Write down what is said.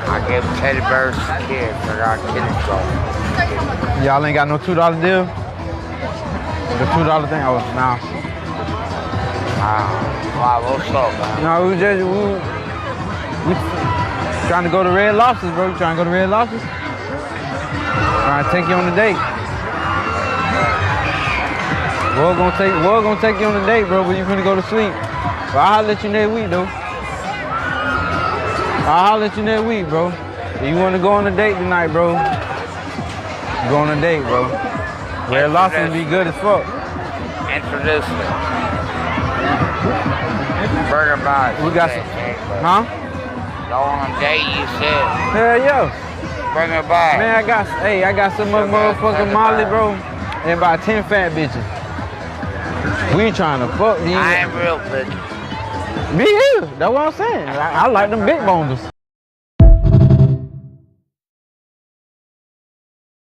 I give teddy bears to kids. I got kids though. Y'all ain't got no $2 deal? The $2 thing? Oh, nah. Wow, what's up, man? No, we trying to go to Red Lobsters, bro. You trying to go to Red Lobsters? Trying to take you on a date. We're gonna take you on a date, bro, but you finna go to sleep. But I'll holler at you next week, though. I'll holler at you next week, bro. If you wanna go on a date tonight, bro, go on a date, bro. Red Lobsters be good as fuck. Introduce me. Burger Box. We got some, huh? Go on a date, you said. Hell yeah. Bring it back. Man, I got some motherfucking Molly, bro, and about 10 fat bitches. We trying to fuck these. I ain't real bitch. Me here. That's what I'm saying. I like them big boners.